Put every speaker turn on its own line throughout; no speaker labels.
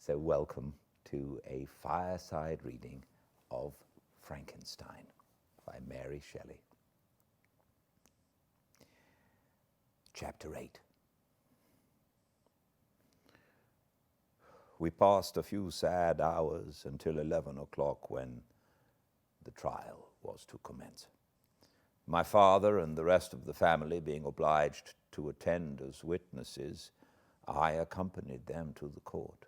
So welcome to a fireside reading of Frankenstein by Mary Shelley. Chapter 8. We passed a few sad hours until 11 o'clock when the trial was to commence. My father and the rest of the family being obliged to attend as witnesses, I accompanied them to the court.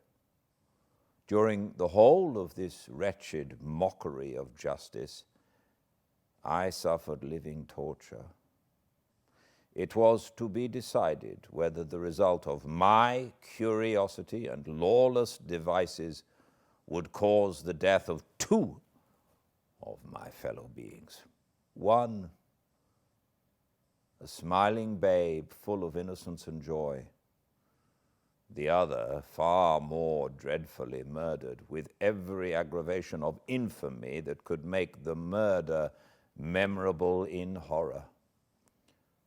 During the whole of this wretched mockery of justice, I suffered living torture. It was to be decided whether the result of my curiosity and lawless devices would cause the death of two of my fellow beings. One, a smiling babe full of innocence and joy. The other, far more dreadfully murdered, with every aggravation of infamy that could make the murder memorable in horror.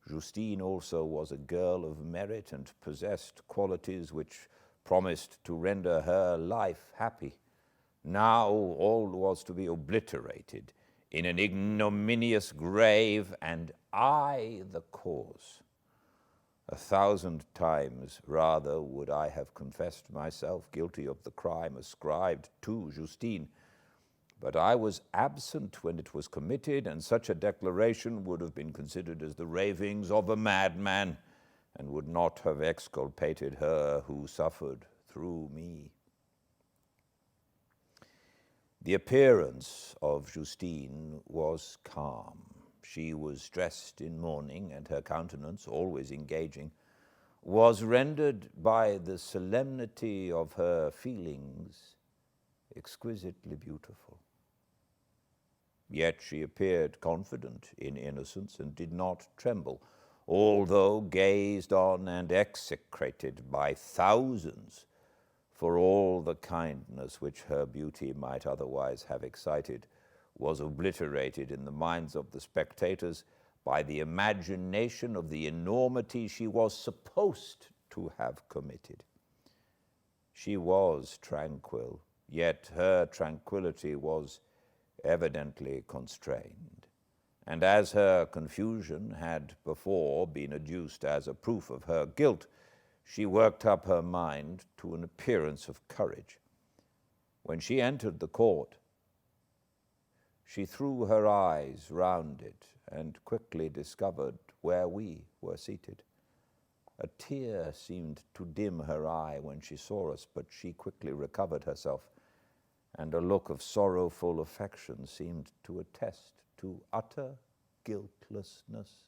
Justine also was a girl of merit and possessed qualities which promised to render her life happy. Now all was to be obliterated in an ignominious grave, and I the cause. 1,000 times rather would I have confessed myself guilty of the crime ascribed to Justine, but I was absent when it was committed, and such a declaration would have been considered as the ravings of a madman, and would not have exculpated her who suffered through me. The appearance of Justine was calm. She was dressed in mourning, and her countenance, always engaging, was rendered by the solemnity of her feelings exquisitely beautiful. Yet she appeared confident in innocence and did not tremble, although gazed on and execrated by thousands for all the kindness which her beauty might otherwise have excited was obliterated in the minds of the spectators by the imagination of the enormity she was supposed to have committed. She was tranquil, yet her tranquility was evidently constrained, and as her confusion had before been adduced as a proof of her guilt, she worked up her mind to an appearance of courage. When she entered the court, she threw her eyes round it and quickly discovered where we were seated. A tear seemed to dim her eye when she saw us, but she quickly recovered herself, and a look of sorrowful affection seemed to attest to utter guiltlessness.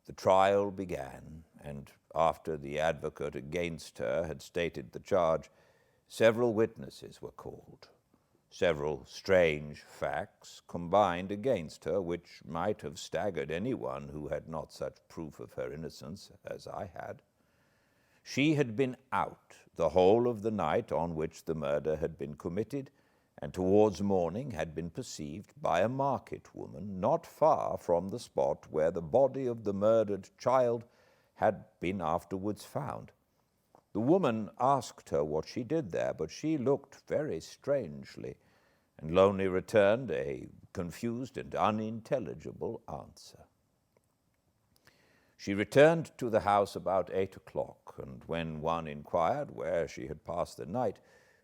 The trial began, and after the advocate against her had stated the charge, several witnesses were called. Several strange facts combined against her, which might have staggered anyone who had not such proof of her innocence as I had. She had been out the whole of the night on which the murder had been committed, and towards morning had been perceived by a market woman not far from the spot where the body of the murdered child had been afterwards found. The woman asked her what she did there, but she looked very strangely, and only returned a confused and unintelligible answer. She returned to the house about 8 o'clock, and when one inquired where she had passed the night,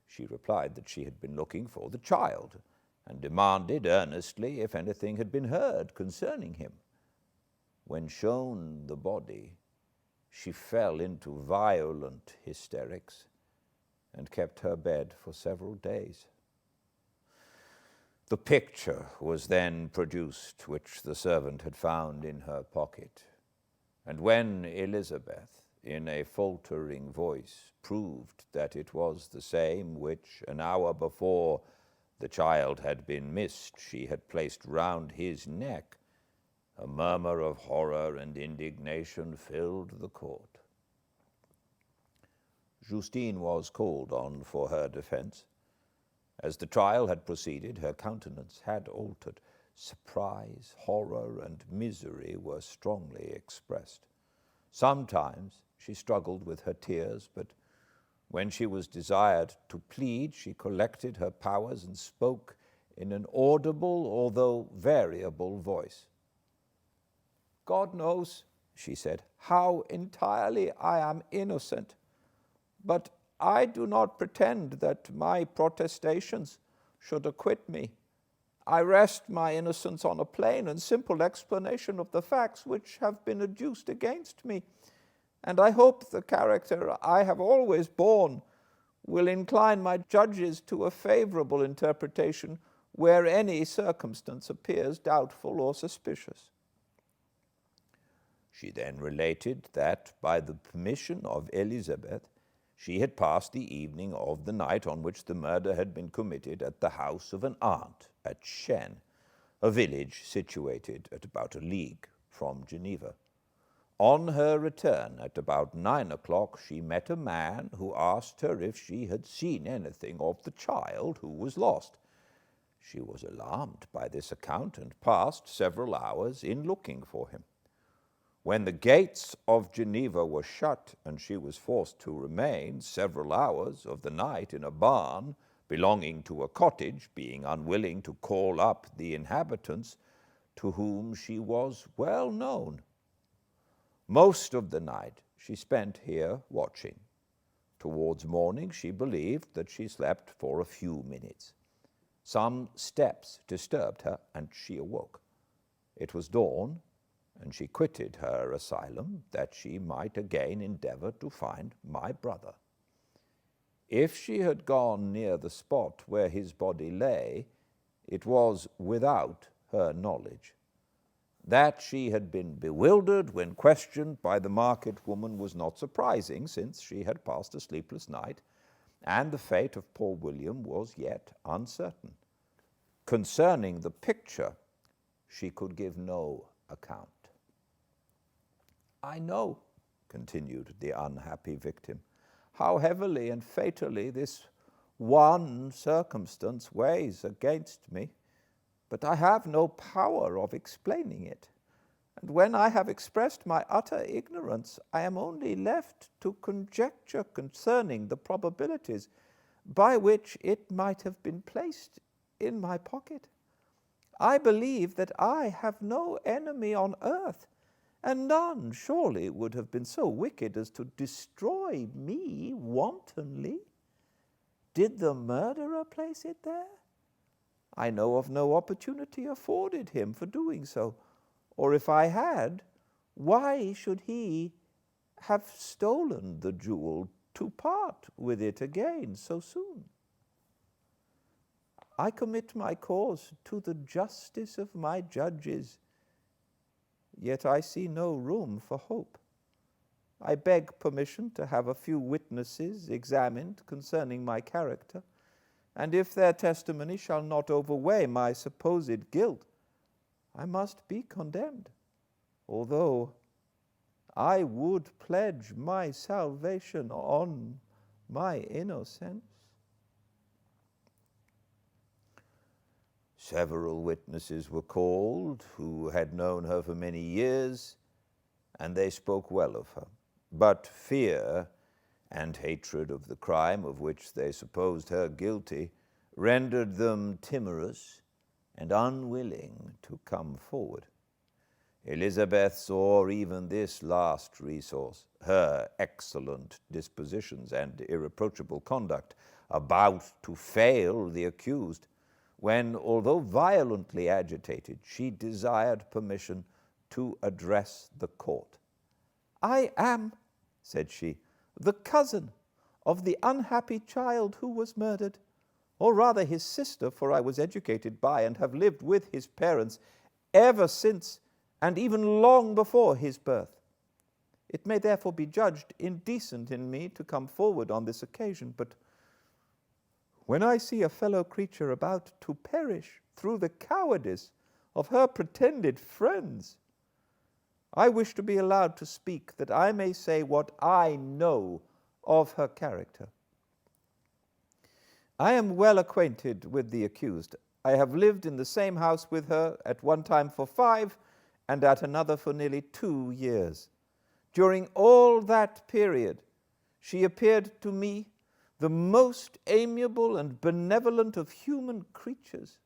she replied that she had been looking for the child, and demanded earnestly if anything had been heard concerning him. When shown the body, she fell into violent hysterics and kept her bed for several days. The picture was then produced which the servant had found in her pocket, and when Elizabeth, in a faltering voice, proved that it was the same which, an hour before the child had been missed, she had placed round his neck, a murmur of horror and indignation filled the court. Justine was called on for her defense. As the trial had proceeded, her countenance had altered. Surprise, horror, and misery were strongly expressed. Sometimes she struggled with her tears, but When she was desired to plead, she collected her powers and spoke in an audible, although variable voice. God knows, she said, how entirely I am innocent, but I do not pretend that my protestations should acquit me. I rest my innocence on a plain and simple explanation of the facts which have been adduced against me, and I hope the character I have always borne will incline my judges to a favorable interpretation where any circumstance appears doubtful or suspicious. She then related that, by the permission of Elizabeth, she had passed the evening of the night on which the murder had been committed at the house of an aunt at Shen, a village situated at about a league from Geneva. On her return at about 9 o'clock, she met a man who asked her if she had seen anything of the child who was lost. She was alarmed by this account and passed several hours in looking for him. When the gates of Geneva were shut and she was forced to remain several hours of the night in a barn belonging to a cottage, being unwilling to call up the inhabitants to whom she was well known. Most of the night she spent here watching. Towards morning she believed that she slept for a few minutes. Some steps disturbed her, and she awoke. It was dawn, and she quitted her asylum that she might again endeavor to find my brother. If she had gone near the spot where his body lay, it was without her knowledge. That she had been bewildered when questioned by the market woman was not surprising, since she had passed a sleepless night, and the fate of poor William was yet uncertain. Concerning the picture, she could give no account. I know, continued the unhappy victim, how heavily and fatally this one circumstance weighs against me, but I have no power of explaining it. And when I have expressed my utter ignorance, I am only left to conjecture concerning the probabilities by which it might have been placed in my pocket. I believe that I have no enemy on earth, and none surely would have been so wicked as to destroy me wantonly. Did the murderer place it there? I know of no opportunity afforded him for doing so, or if I had, why should he have stolen the jewel to part with it again so soon? I commit my cause to the justice of my judges, yet I see no room for hope. I beg permission to have a few witnesses examined concerning my character, and if their testimony shall not overweigh my supposed guilt, I must be condemned, although I would pledge my salvation on my innocence. Several witnesses were called who had known her for many years, and they spoke well of her. But fear and hatred of the crime of which they supposed her guilty rendered them timorous and unwilling to come forward. Elizabeth saw even this last resource, her excellent dispositions and irreproachable conduct, about to fail the accused, when, although violently agitated, she desired permission to address the court. I am, said she, the cousin of the unhappy child who was murdered, or rather his sister, for I was educated by and have lived with his parents ever since, and even long before his birth. It may therefore be judged indecent in me to come forward on this occasion, but when I see a fellow creature about to perish through the cowardice of her pretended friends, I wish to be allowed to speak, that I may say what I know of her character. I am well acquainted with the accused. I have lived in the same house with her, at one time for 5, and at another for nearly 2 years. During all that period, she appeared to me the most amiable and benevolent of human creatures.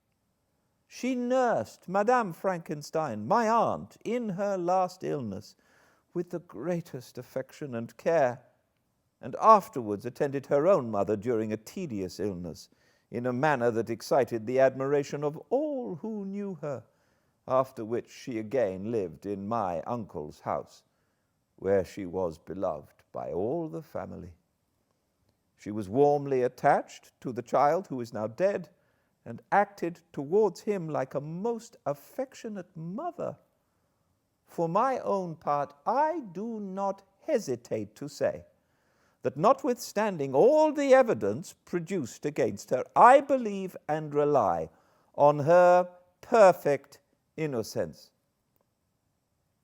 She nursed Madame Frankenstein, my aunt, in her last illness with the greatest affection and care, and afterwards attended her own mother during a tedious illness in a manner that excited the admiration of all who knew her, after which she again lived in my uncle's house, where she was beloved by all the family. She was warmly attached to the child who is now dead, and acted towards him like a most affectionate mother. For my own part, I do not hesitate to say that notwithstanding all the evidence produced against her, I believe and rely on her perfect innocence.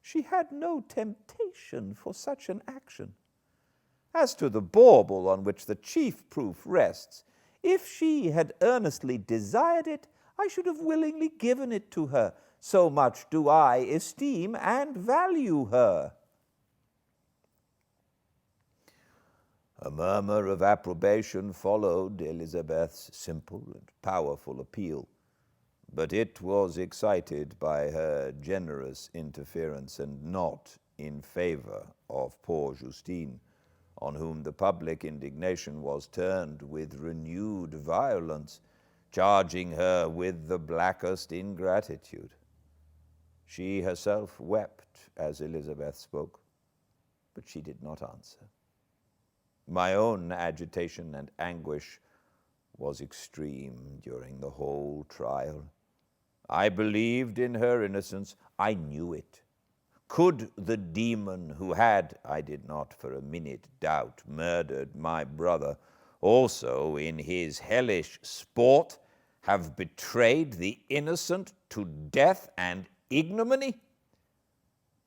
She had no temptation for such an action. As to the bauble on which the chief proof rests, if she had earnestly desired it, I should have willingly given it to her. So much do I esteem and value her. A murmur of approbation followed Elizabeth's simple and powerful appeal, but it was excited by her generous interference and not in favor of poor Justine, on whom the public indignation was turned with renewed violence, charging her with the blackest ingratitude. She herself wept as Elizabeth spoke, but she did not answer. My own agitation and anguish was extreme during the whole trial. I believed in her innocence. I knew it. Could the demon who had, I did not for a minute doubt, murdered my brother, also in his hellish sport have betrayed the innocent to death and ignominy?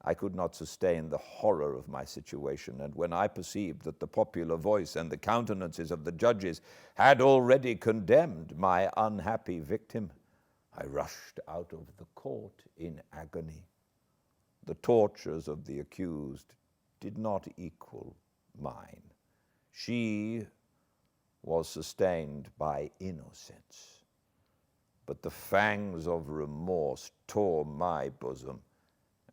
I could not sustain the horror of my situation, and when I perceived that the popular voice and the countenances of the judges had already condemned my unhappy victim, I rushed out of the court in agony. The tortures of the accused did not equal mine. She was sustained by innocence, but the fangs of remorse tore my bosom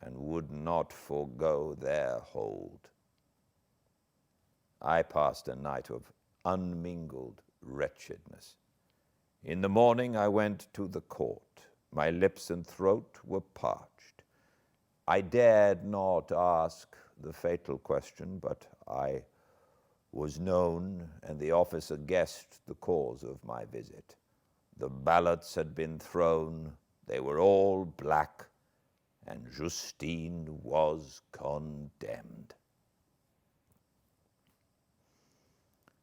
and would not forego their hold. I passed a night of unmingled wretchedness. In the morning I went to the court. My lips and throat were parched. I dared not ask the fatal question, but I was known, and the officer guessed the cause of my visit. The ballots had been thrown. They were all black, and Justine was condemned.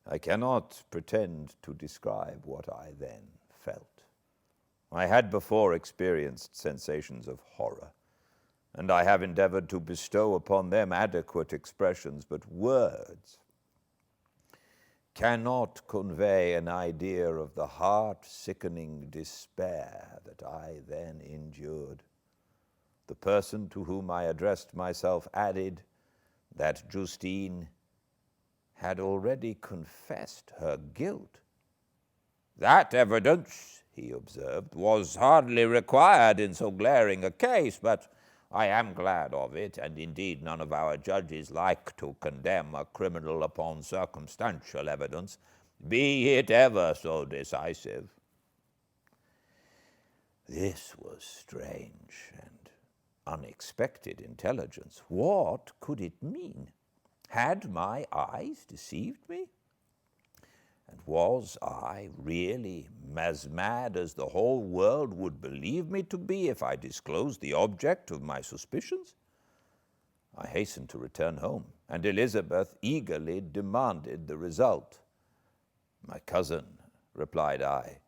I cannot pretend to describe what I then felt. I had before experienced sensations of horror, and I have endeavored to bestow upon them adequate expressions, but words cannot convey an idea of the heart-sickening despair that I then endured. The person to whom I addressed myself added that Justine had already confessed her guilt. That evidence, he observed, was hardly required in so glaring a case, but I am glad of it, and indeed none of our judges like to condemn a criminal upon circumstantial evidence, be it ever so decisive. This was strange and unexpected intelligence. What could it mean? Had my eyes deceived me? And was I really as mad as the whole world would believe me to be if I disclosed the object of my suspicions? I hastened to return home, and Elizabeth eagerly demanded the result. "My cousin," replied I,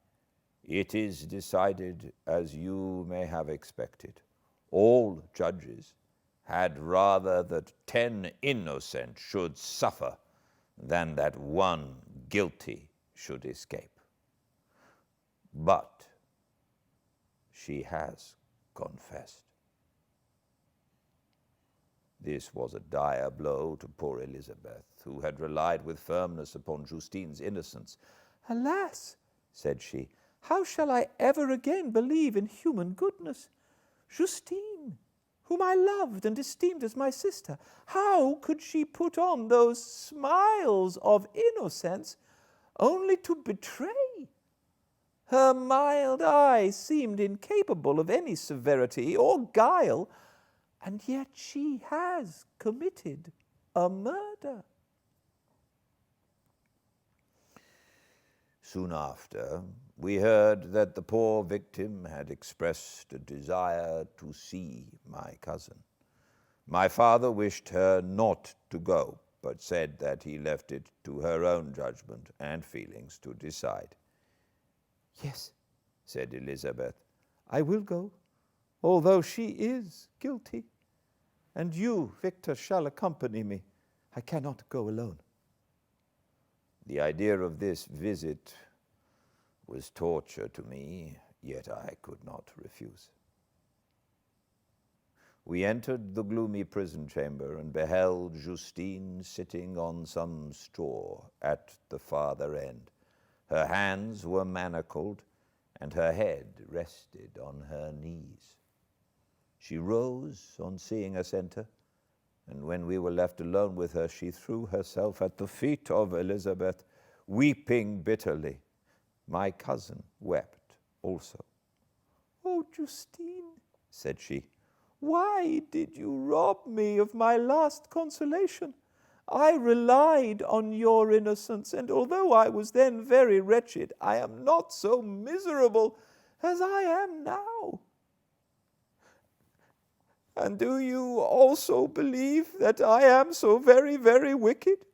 "it is decided as you may have expected. All judges had rather that 10 innocent should suffer than that one guilty should escape. But she has confessed." This was a dire blow to poor Elizabeth, who had relied with firmness upon Justine's innocence.
"Alas," said she, "how shall I ever again believe in human goodness? Justine, whom I loved and esteemed as my sister, how could she put on those smiles of innocence only to betray? Her mild eye seemed incapable of any severity or guile, and yet she has committed a murder."
Soon after, we heard that the poor victim had expressed a desire to see my cousin. My father wished her not to go, but said that he left it to her own judgment and feelings to decide.
"Yes,"
said Elizabeth,
"I will go, although she is guilty. And you, Victor, shall accompany me. I cannot go alone."
The idea of this visit was torture to me, yet I could not refuse. We entered the gloomy prison chamber and beheld Justine sitting on some straw at the farther end. Her hands were manacled, and her head rested on her knees. She rose on seeing us enter, and when we were left alone with her, she threw herself at the feet of Elizabeth, weeping bitterly. My cousin wept also.
"Oh, Justine," said she, "why did you rob me of my last consolation? I relied on your innocence, and although I was then very wretched, I am not so miserable as I am now." "And do you also believe that I am so very, very wicked?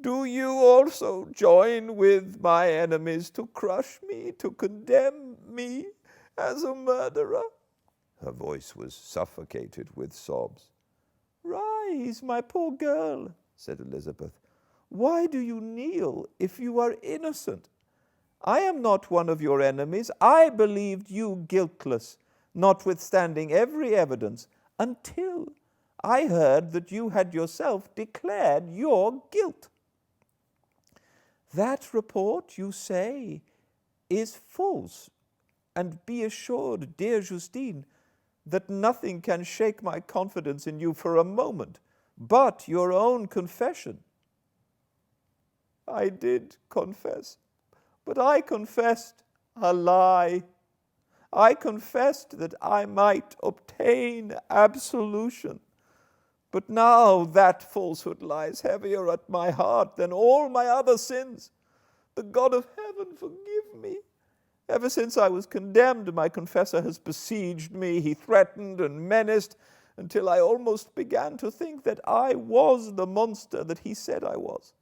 Do you also join with my enemies to crush me, to condemn me as a murderer?"
Her voice was suffocated with sobs.
"Rise, my poor girl," said Elizabeth. "Why do you kneel if you are innocent? I am not one of your enemies. I believed you guiltless, notwithstanding every evidence, until I heard that you had yourself declared your guilt. That report, you say, is false, and be assured, dear Justine, that nothing can shake my confidence in you for a moment but your own confession." "I did confess, but I confessed a lie. I confessed that I might obtain absolution. But now that falsehood lies heavier at my heart than all my other sins. The God of heaven forgive me. Ever since I was condemned, my confessor has besieged me. He threatened and menaced until I almost began to think that I was the monster that he said I was.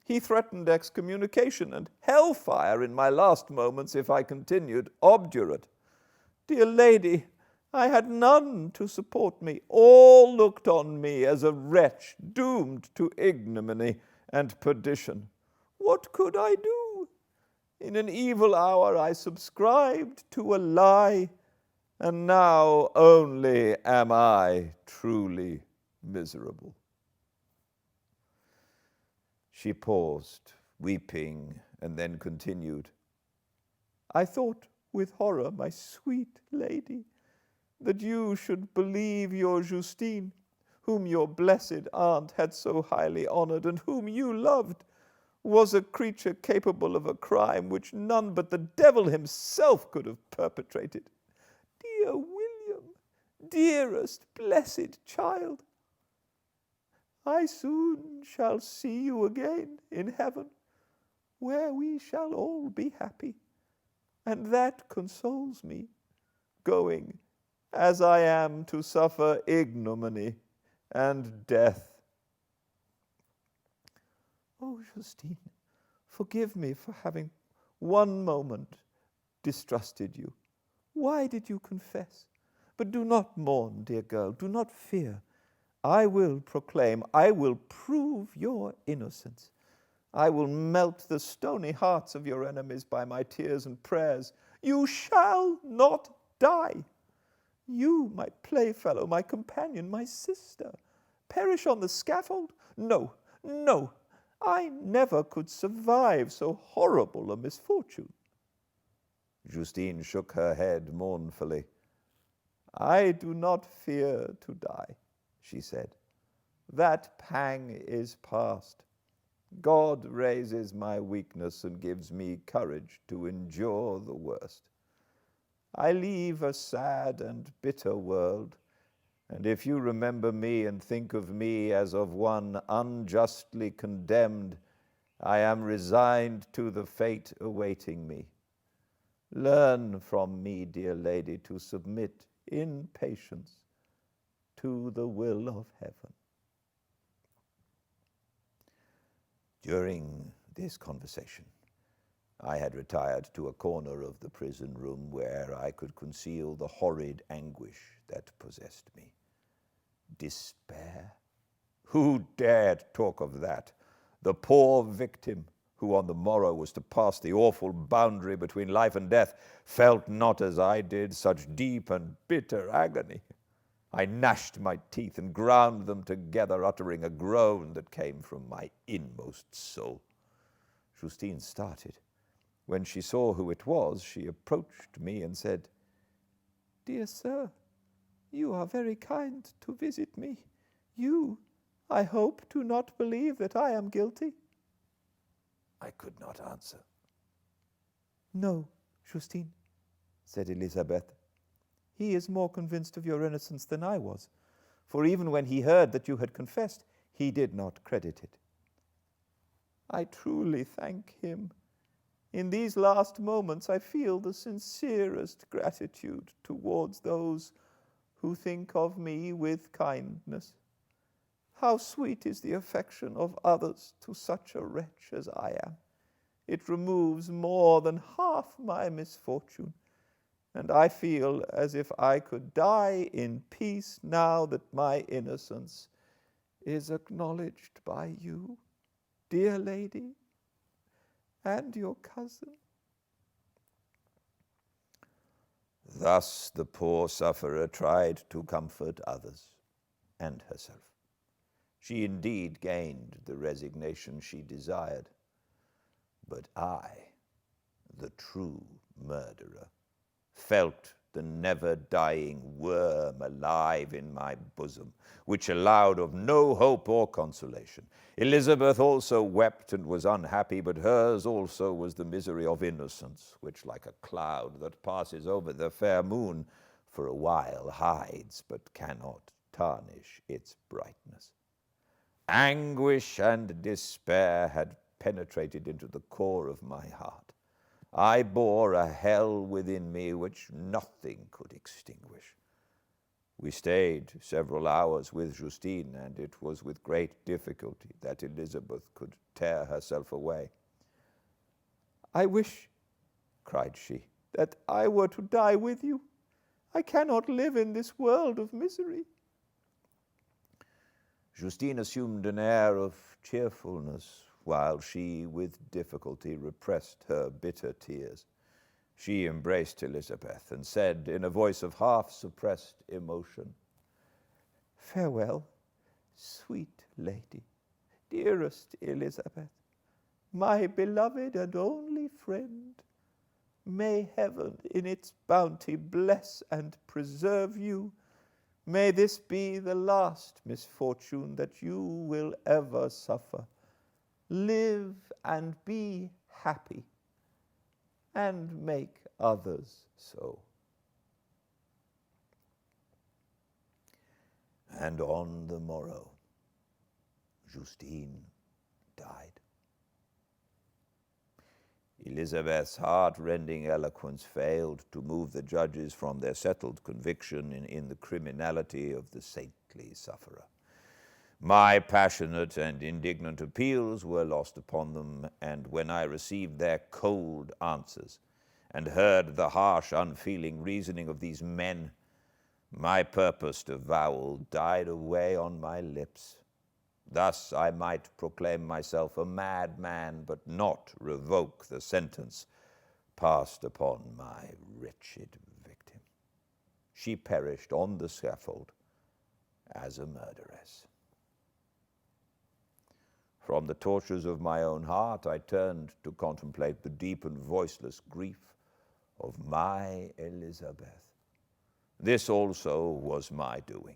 He threatened excommunication and hellfire in my last moments if I continued obdurate. Dear lady, I had none to support me. All looked on me as a wretch doomed to ignominy and perdition. What could I do? In an evil hour I subscribed to a lie, and now only am I truly miserable." She paused, weeping, and then continued, "I thought with horror, my sweet lady, that you should believe your Justine, whom your blessed aunt had so highly honored, and whom you loved, was a creature capable of a crime which none but the devil himself could have perpetrated. Dear William, dearest blessed child, I soon shall see you again in heaven, where we shall all be happy, and that consoles me, going as I am to suffer ignominy and death." "Oh, Justine, forgive me for having one moment distrusted you. Why did you confess? But do not mourn, dear girl, do not fear. I will proclaim, I will prove your innocence. I will melt the stony hearts of your enemies by my tears and prayers. You shall not die. You, my playfellow, my companion, my sister, Perish on the scaffold? No, no, I never could survive so horrible a misfortune.
Justine shook her head mournfully.
I do not fear to die, she said. That pang is past. God raises my weakness and gives me courage to endure the worst. I leave a sad and bitter world, and if you remember me and think of me as of one unjustly condemned, I am resigned to the fate awaiting me. Learn from me, dear lady, to submit in patience to the will of heaven.
During this conversation, I had retired to a corner of the prison room where I could conceal the horrid anguish that possessed me. Despair? Who dared talk of that? The poor victim, who on the morrow was to pass the awful boundary between life and death, felt not as I did such deep and bitter agony. I gnashed my teeth and ground them together, uttering a groan that came from my inmost soul. Justine started. When she saw who it was, she approached me and said,
Dear sir, you are very kind to visit me. You, I hope, do not believe that I am guilty.
I could not answer.
No, Justine, said Elizabeth. He is more convinced of your innocence than I was, for even when he heard that you had confessed, he did not credit it. I truly thank him. In these last moments, I feel the sincerest gratitude towards those who think of me with kindness. How sweet is the affection of others to such a wretch as I am. It removes more than half my misfortune, and I feel as if I could die in peace now that my innocence is acknowledged by you, dear lady, and your cousin.
Thus the poor sufferer tried to comfort others and herself. She indeed gained the resignation she desired, but I, the true murderer, felt the never-dying worm alive in my bosom, which allowed of no hope or consolation. Elizabeth also wept and was unhappy, but hers also was the misery of innocence, which, like a cloud that passes over the fair moon, for a while hides but cannot tarnish its brightness. Anguish and despair had penetrated into the core of my heart. I bore a hell within me which nothing could extinguish. We stayed several hours with Justine, and it was with great difficulty that Elizabeth could tear herself away.
I wish, cried she, that I were to die with you. I cannot live in this world of misery.
Justine assumed an air of cheerfulness, while she with difficulty repressed her bitter tears. She embraced Elizabeth and said in a voice of half-suppressed emotion,
Farewell, sweet lady, dearest Elizabeth, my beloved and only friend. May heaven in its bounty bless and preserve you. May this be the last misfortune that you will ever suffer. Live and be happy, and make others so.
And on the morrow, Justine died. Elizabeth's heart-rending eloquence failed to move the judges from their settled conviction in the criminality of the saintly sufferer. My passionate and indignant appeals were lost upon them, and when I received their cold answers and heard the harsh, unfeeling reasoning of these men, my purposed avowal died away on my lips. Thus I might proclaim myself a madman, but not revoke the sentence passed upon my wretched victim. She perished on the scaffold as a murderess. From the tortures of my own heart, I turned to contemplate the deep and voiceless grief of my Elizabeth. This also was my doing,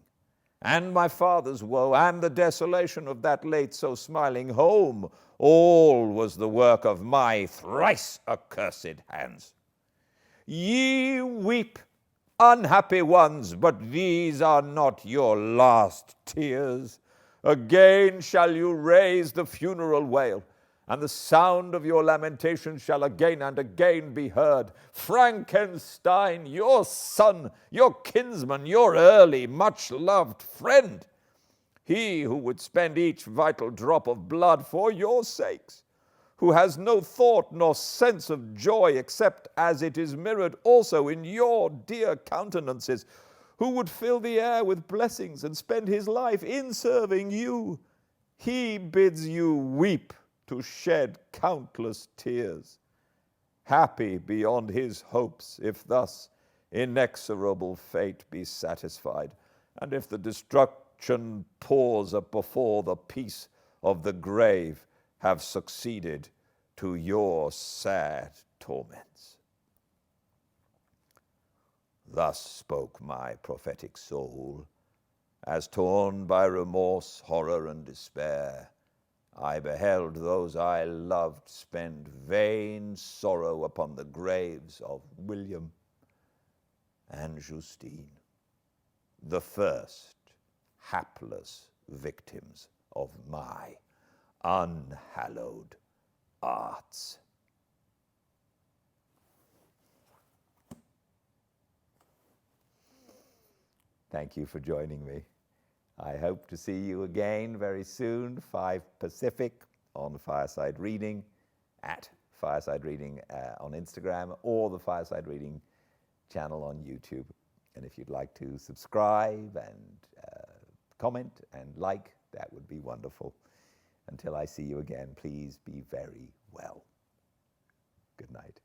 and my father's woe, and the desolation of that late so smiling home, all was the work of my thrice accursed hands. Ye weep, unhappy ones, but these are not your last tears. Again shall you raise the funeral wail, and the sound of your lamentation shall again and again be heard. Frankenstein, your son, your kinsman, your early, much-loved friend, he who would spend each vital drop of blood for your sakes, who has no thought nor sense of joy except as it is mirrored also in your dear countenances, who would fill the air with blessings and spend his life in serving you, he bids you weep to shed countless tears. Happy beyond his hopes, if thus inexorable fate be satisfied, and if the destruction pours up before the peace of the grave have succeeded to your sad torments. Thus spoke my prophetic soul, as torn by remorse, horror, and despair, I beheld those I loved spend vain sorrow upon the graves of William and Justine, the first hapless victims of my unhallowed arts. Thank you for joining me. I hope to see you again very soon, 5 Pacific, on Fireside Reading, at Fireside Reading on Instagram, or the Fireside Reading channel on YouTube. And if you'd like to subscribe and comment and like, that would be wonderful. Until I see you again, please be very well. Good night.